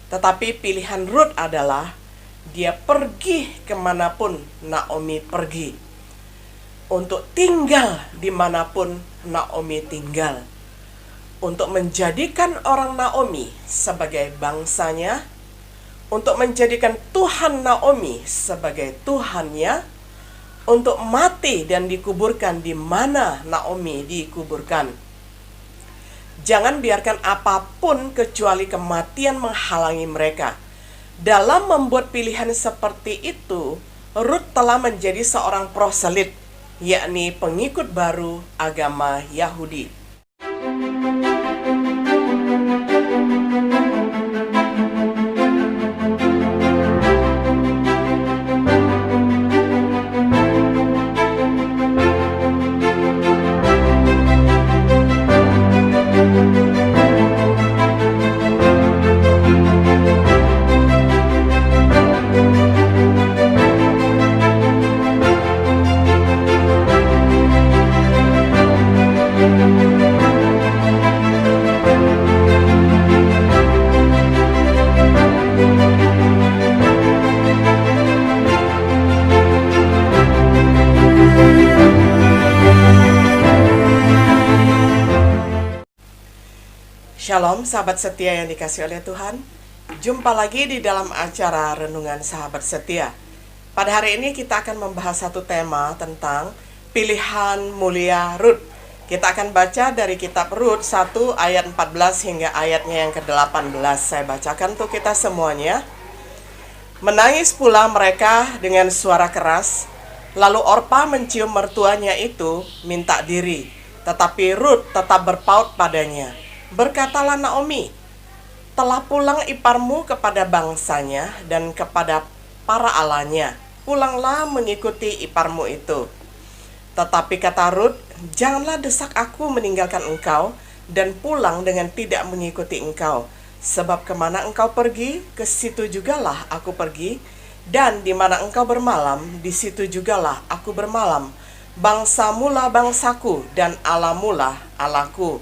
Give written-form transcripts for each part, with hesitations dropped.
Tetapi pilihan Rut adalah dia pergi kemanapun Naomi pergi, untuk tinggal dimanapun Naomi tinggal, untuk menjadikan orang Naomi sebagai bangsanya, untuk menjadikan Tuhan Naomi sebagai Tuhannya, untuk mati dan dikuburkan di mana Naomi dikuburkan. Jangan biarkan apapun kecuali kematian menghalangi mereka. Dalam membuat pilihan seperti itu, Rut telah menjadi seorang proselit, yakni pengikut baru agama Yahudi. Shalom sahabat setia yang dikasih oleh Tuhan. Jumpa lagi di dalam acara Renungan Sahabat Setia. Pada hari ini kita akan membahas satu tema tentang pilihan mulia Rut. Kita akan baca dari kitab Rut 1 ayat 14 hingga ayatnya yang ke-18. Saya bacakan untuk kita semuanya. Menangis pula mereka dengan suara keras. Lalu Orpa mencium mertuanya itu minta diri, tetapi Rut tetap berpaut padanya. Berkatalah Naomi, telah pulang iparmu kepada bangsanya dan kepada para allahnya. Pulanglah mengikuti iparmu itu. Tetapi kata Rut, janganlah desak aku meninggalkan engkau dan pulang dengan tidak mengikuti engkau. Sebab kemana engkau pergi, ke situ jugalah aku pergi. Dan di mana engkau bermalam, di situ jugalah aku bermalam. Bangsamulah bangsaku dan Allahmulah Allahku.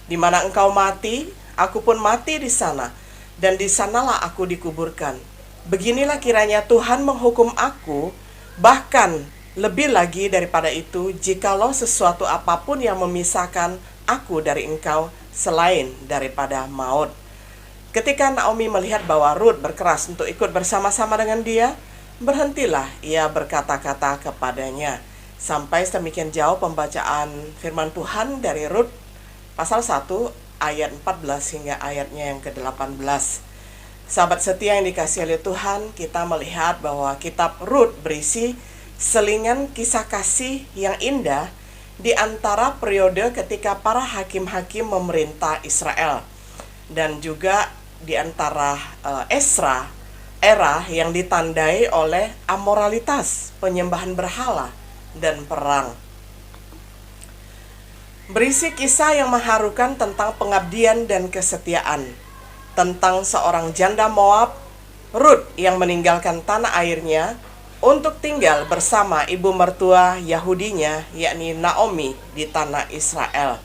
Di mana engkau mati, aku pun mati di sana, dan di sanalah aku dikuburkan. Beginilah kiranya Tuhan menghukum aku, bahkan lebih lagi daripada itu, jikalau sesuatu apapun yang memisahkan aku dari engkau selain daripada maut. Ketika Naomi melihat bahwa Rut berkeras untuk ikut bersama-sama dengan dia, berhentilah ia berkata-kata kepadanya. Sampai sedemikian jauh pembacaan firman Tuhan dari Rut Pasal 1 ayat 14 hingga ayatnya yang ke-18. Sahabat setia yang dikasihi oleh Tuhan, kita melihat bahwa kitab Rut berisi selingan kisah kasih yang indah di antara periode ketika para hakim-hakim memerintah Israel, dan juga di antara era yang ditandai oleh amoralitas, penyembahan berhala, dan perang. Berisi kisah yang mengharukan tentang pengabdian dan kesetiaan, tentang seorang janda Moab, Rut, yang meninggalkan tanah airnya untuk tinggal bersama ibu mertua Yahudinya, yakni Naomi, di tanah Israel.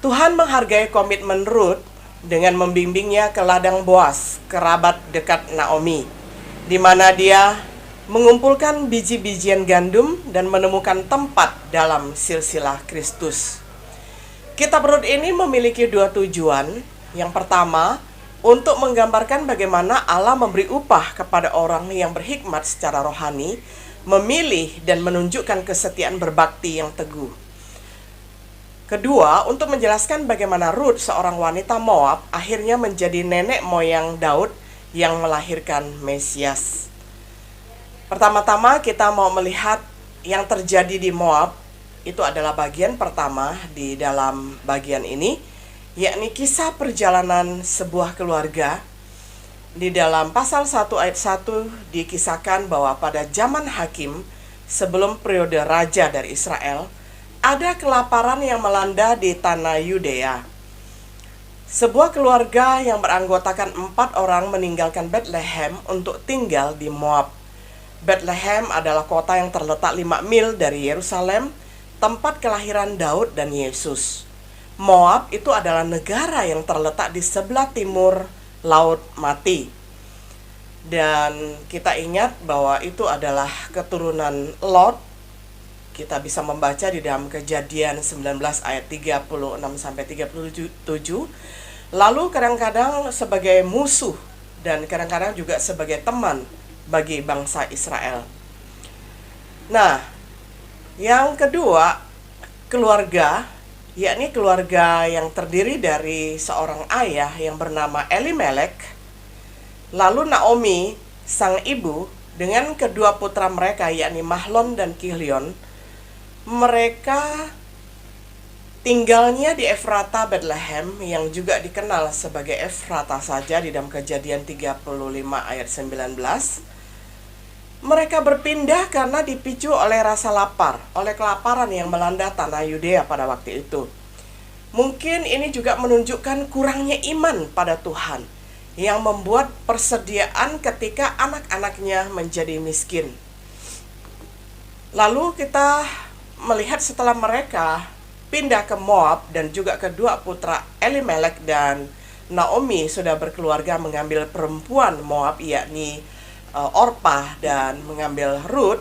Tuhan menghargai komitmen Rut dengan membimbingnya ke ladang Boas, kerabat dekat Naomi, di mana dia mengumpulkan biji-bijian gandum dan menemukan tempat dalam silsilah Kristus. Kitab Rut ini memiliki dua tujuan. Yang pertama, untuk menggambarkan bagaimana Allah memberi upah kepada orang yang berhikmat secara rohani, memilih dan menunjukkan kesetiaan berbakti yang teguh. Kedua, untuk menjelaskan bagaimana Rut, seorang wanita Moab, akhirnya menjadi nenek moyang Daud yang melahirkan Mesias. Pertama-tama kita mau melihat yang terjadi di Moab. Itu adalah bagian pertama di dalam bagian ini, yakni kisah perjalanan sebuah keluarga. Di dalam pasal 1 ayat 1 dikisahkan bahwa pada zaman hakim, sebelum periode raja dari Israel, ada kelaparan yang melanda di tanah Yudea. Sebuah keluarga yang beranggotakan 4 orang meninggalkan Bethlehem untuk tinggal di Moab. Bethlehem adalah kota yang terletak 5 mil dari Yerusalem, tempat kelahiran Daud dan Yesus. Moab itu adalah negara yang terletak di sebelah timur Laut Mati. Dan kita ingat bahwa itu adalah keturunan Lot. Kita bisa membaca di dalam Kejadian 19 ayat 36 sampai 37. Lalu kadang-kadang sebagai musuh dan kadang-kadang juga sebagai teman bagi bangsa Israel. Nah, yang kedua, keluarga, yakni keluarga yang terdiri dari seorang ayah yang bernama Elimelek, lalu Naomi, sang ibu, dengan kedua putra mereka yakni Mahlon dan Kilion. Mereka tinggalnya di Efrata Bethlehem yang juga dikenal sebagai Efrata saja di dalam Kejadian 35 ayat 19. Mereka berpindah karena dipicu oleh rasa lapar, oleh kelaparan yang melanda tanah Yudea pada waktu itu. Mungkin ini juga menunjukkan kurangnya iman pada Tuhan yang membuat persediaan ketika anak-anaknya menjadi miskin. Lalu kita melihat setelah mereka pindah ke Moab dan juga kedua putra Elimelek dan Naomi sudah berkeluarga mengambil perempuan Moab yakni Orpah dan mengambil Rut,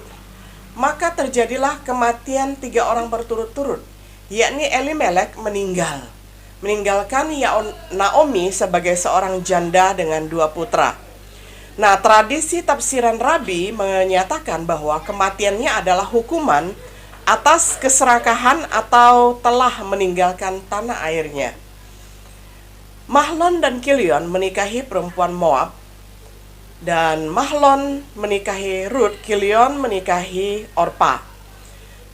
maka terjadilah kematian 3 orang berturut-turut, yakni Elimelek meninggalkan Naomi sebagai seorang janda dengan 2 putra. Nah, tradisi tafsiran Rabi menyatakan bahwa kematiannya adalah hukuman atas keserakahan atau telah meninggalkan tanah airnya. Mahlon dan Kilion menikahi perempuan Moab, dan Mahlon menikahi Rut, Kilion menikahi Orpah.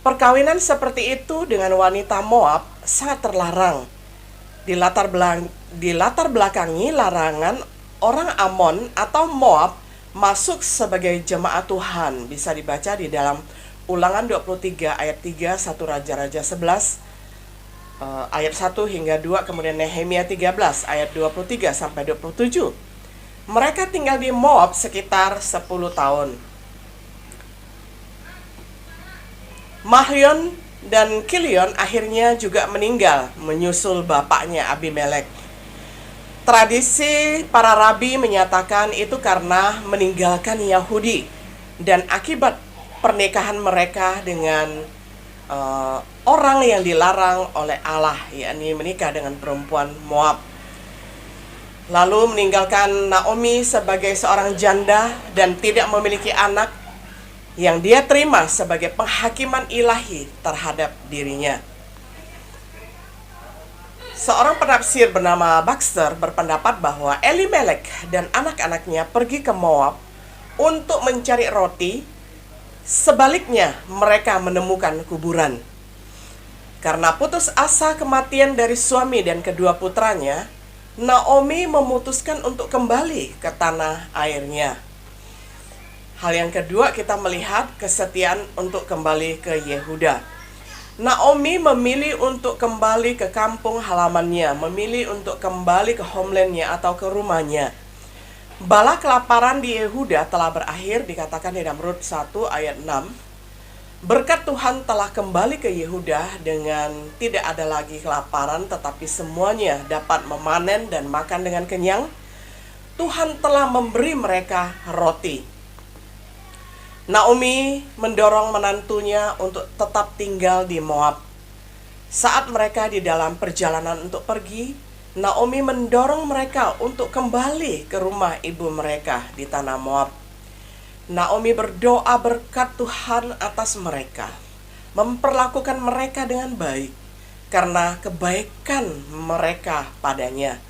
Perkawinan seperti itu dengan wanita Moab sangat terlarang. Dilatar belakangi larangan orang Amon atau Moab masuk sebagai jemaat Tuhan. Bisa dibaca di dalam Ulangan 23 ayat 3, 1 Raja-Raja 11 ayat 1 hingga 2, kemudian Nehemia 13 ayat 23 sampai 27. Mereka tinggal di Moab sekitar 10 tahun. Mahlon dan Kilion akhirnya juga meninggal menyusul bapaknya Abimelek. Tradisi para rabi menyatakan itu karena meninggalkan Yahudi dan akibat pernikahan mereka dengan orang yang dilarang oleh Allah, yakni menikah dengan perempuan Moab. Lalu meninggalkan Naomi sebagai seorang janda dan tidak memiliki anak yang dia terima sebagai penghakiman ilahi terhadap dirinya. Seorang penafsir bernama Baxter berpendapat bahwa Elimelek dan anak-anaknya pergi ke Moab untuk mencari roti. Sebaliknya, mereka menemukan kuburan. Karena putus asa kematian dari suami dan kedua putranya, Naomi memutuskan untuk kembali ke tanah airnya. Hal yang kedua, kita melihat kesetiaan untuk kembali ke Yehuda. Naomi memilih untuk kembali ke kampung halamannya, memilih untuk kembali ke homelandnya atau ke rumahnya. Bala kelaparan di Yehuda telah berakhir, dikatakan di dalam Rut 1 ayat 6. Berkat Tuhan telah kembali ke Yehuda dengan tidak ada lagi kelaparan, tetapi semuanya dapat memanen dan makan dengan kenyang. Tuhan telah memberi mereka roti. Naomi mendorong menantunya untuk tetap tinggal di Moab. Saat mereka di dalam perjalanan untuk pergi, Naomi mendorong mereka untuk kembali ke rumah ibu mereka di tanah Moab. Naomi berdoa berkat Tuhan atas mereka, memperlakukan mereka dengan baik karena kebaikan mereka padanya,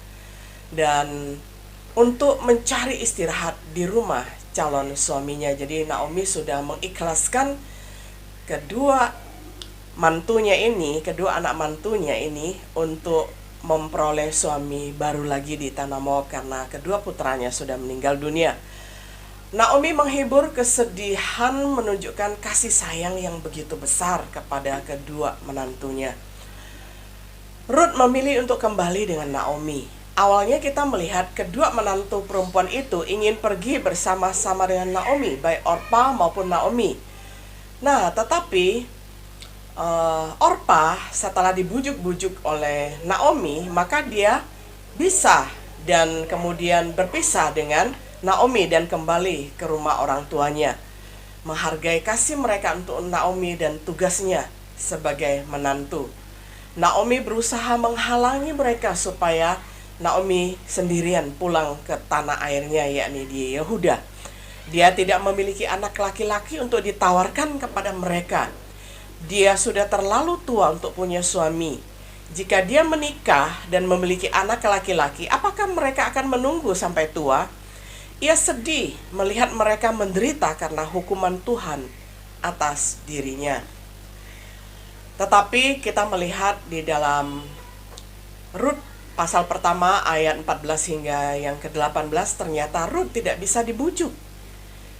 dan untuk mencari istirahat di rumah calon suaminya. Jadi Naomi sudah mengikhlaskan kedua anak mantunya ini untuk memperoleh suami baru lagi di tanah Moab karena kedua putranya sudah meninggal dunia. Naomi menghibur kesedihan, menunjukkan kasih sayang yang begitu besar kepada kedua menantunya. Rut memilih untuk kembali dengan Naomi. Awalnya kita melihat kedua menantu perempuan itu ingin pergi bersama-sama dengan Naomi, baik Orpah maupun Naomi. Nah, tetapi Orpah setelah dibujuk-bujuk oleh Naomi, maka dia bisa dan kemudian berpisah dengan Naomi dan kembali ke rumah orang tuanya. Menghargai kasih mereka untuk Naomi dan tugasnya sebagai menantu. Naomi berusaha menghalangi mereka supaya Naomi sendirian pulang ke tanah airnya, yakni di Yehuda. Dia tidak memiliki anak laki-laki untuk ditawarkan kepada mereka. Dia sudah terlalu tua untuk punya suami. Jika dia menikah dan memiliki anak laki-laki, apakah mereka akan menunggu sampai tua? Ia sedih melihat mereka menderita karena hukuman Tuhan atas dirinya. Tetapi kita melihat di dalam Rut pasal pertama ayat 14 hingga yang ke-18, ternyata Rut tidak bisa dibujuk.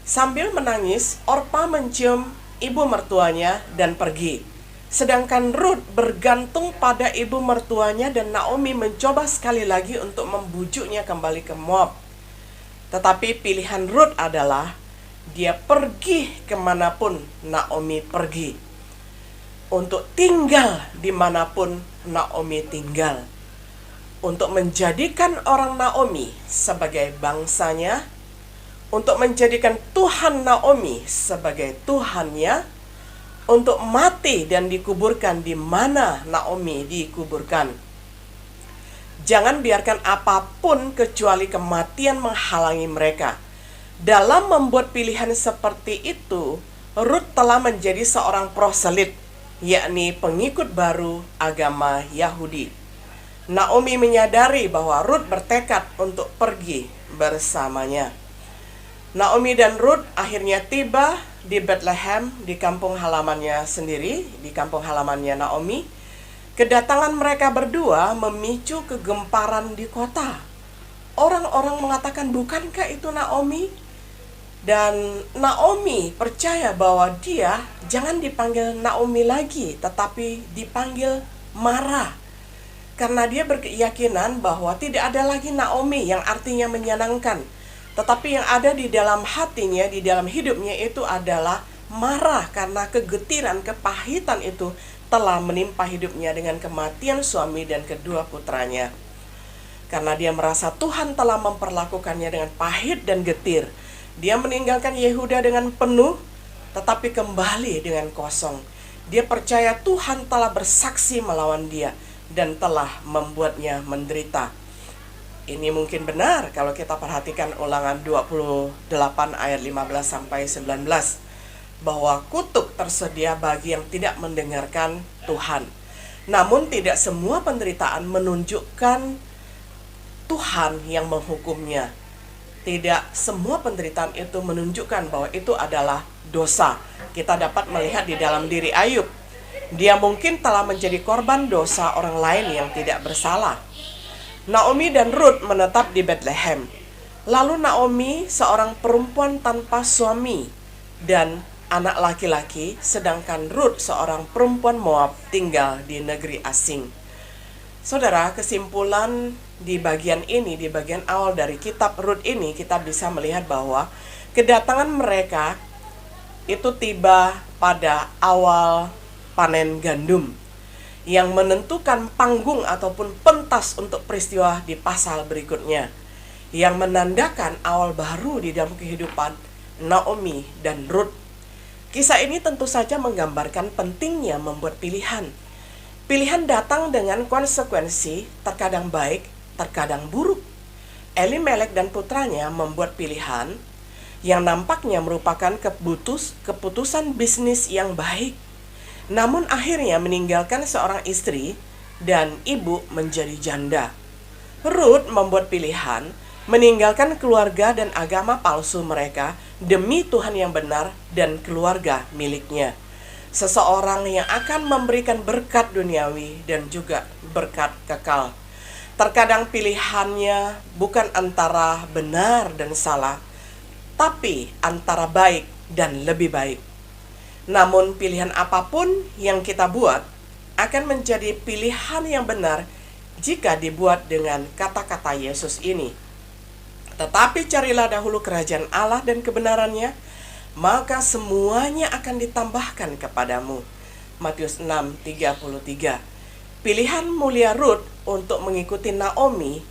Sambil menangis, Orpa mencium ibu mertuanya dan pergi. Sedangkan Rut bergantung pada ibu mertuanya dan Naomi mencoba sekali lagi untuk membujuknya kembali ke Moab. Tetapi pilihan Rut adalah dia pergi kemanapun Naomi pergi, untuk tinggal dimanapun Naomi tinggal, untuk menjadikan orang Naomi sebagai bangsanya, untuk menjadikan Tuhan Naomi sebagai Tuhannya, untuk mati dan dikuburkan di mana Naomi dikuburkan. Jangan biarkan apapun kecuali kematian menghalangi mereka. Dalam membuat pilihan seperti itu, Rut telah menjadi seorang proselit, yakni pengikut baru agama Yahudi. Naomi menyadari bahwa Rut bertekad untuk pergi bersamanya. Naomi dan Rut akhirnya tiba di Bethlehem, di kampung halamannya sendiri, di kampung halamannya Naomi. Kedatangan mereka berdua memicu kegemparan di kota. Orang-orang mengatakan, bukankah itu Naomi? Dan Naomi percaya bahwa dia jangan dipanggil Naomi lagi, tetapi dipanggil Mara. Karena dia berkeyakinan bahwa tidak ada lagi Naomi yang artinya menyenangkan, tetapi yang ada di dalam hatinya, di dalam hidupnya itu adalah marah karena kegetiran, kepahitan itu telah menimpa hidupnya dengan kematian suami dan kedua putranya. Karena dia merasa Tuhan telah memperlakukannya dengan pahit dan getir, dia meninggalkan Yehuda dengan penuh, tetapi kembali dengan kosong. Dia percaya Tuhan telah bersaksi melawan dia dan telah membuatnya menderita. Ini mungkin benar kalau kita perhatikan Ulangan 28 ayat 15 sampai 19, bahwa kutuk tersedia bagi yang tidak mendengarkan Tuhan. Namun tidak semua penderitaan menunjukkan Tuhan yang menghukumnya. Tidak semua penderitaan itu menunjukkan bahwa itu adalah dosa. Kita dapat melihat di dalam diri Ayub. Dia mungkin telah menjadi korban dosa orang lain yang tidak bersalah. Naomi dan Rut menetap di Bethlehem. Lalu Naomi seorang perempuan tanpa suami dan anak laki-laki, sedangkan Rut seorang perempuan Moab tinggal di negeri asing. Saudara, kesimpulan di bagian ini, di bagian awal dari kitab Rut ini, kita bisa melihat bahwa kedatangan mereka itu tiba pada awal panen gandum, yang menentukan panggung ataupun pentas untuk peristiwa di pasal berikutnya, yang menandakan awal baru di dalam kehidupan Naomi dan Rut. Kisah ini tentu saja menggambarkan pentingnya membuat pilihan. Pilihan datang dengan konsekuensi, terkadang baik, terkadang buruk. Elimelek dan putranya membuat pilihan yang nampaknya merupakan keputusan bisnis yang baik, namun akhirnya meninggalkan seorang istri dan ibu menjadi janda. Rut membuat pilihan meninggalkan keluarga dan agama palsu mereka demi Tuhan yang benar dan keluarga miliknya. Seseorang yang akan memberikan berkat duniawi dan juga berkat kekal. Terkadang pilihannya bukan antara benar dan salah, tapi antara baik dan lebih baik. Namun pilihan apapun yang kita buat akan menjadi pilihan yang benar jika dibuat dengan kata-kata Yesus ini. Tetapi carilah dahulu kerajaan Allah dan kebenarannya, maka semuanya akan ditambahkan kepadamu. Matius 6:33. Pilihan mulia Rut untuk mengikuti Naomi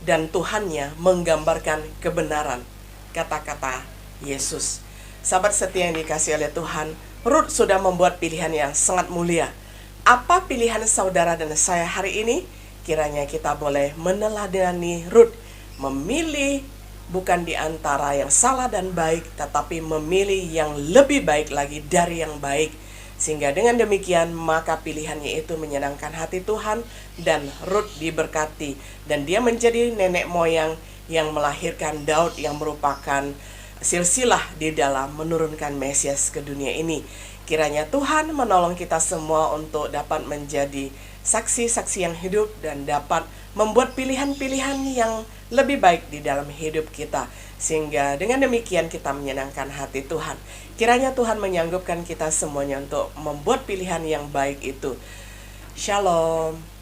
dan Tuhannya menggambarkan kebenaran. Kata-kata Yesus. Sahabat setia yang dikasihi oleh Tuhan, Ruth sudah membuat pilihan yang sangat mulia. Apa pilihan saudara dan saya hari ini? Kiranya kita boleh meneladani Ruth, memilih bukan di antara yang salah dan baik, tetapi memilih yang lebih baik lagi dari yang baik. Sehingga dengan demikian maka pilihannya itu menyenangkan hati Tuhan, dan Ruth diberkati. Dan dia menjadi nenek moyang yang melahirkan Daud yang merupakan silsilah di dalam menurunkan Mesias ke dunia ini. Kiranya Tuhan menolong kita semua untuk dapat menjadi saksi-saksi yang hidup dan dapat membuat pilihan-pilihan yang lebih baik di dalam hidup kita. Sehingga dengan demikian kita menyenangkan hati Tuhan. Kiranya Tuhan menyanggupkan kita semuanya untuk membuat pilihan yang baik itu. Shalom.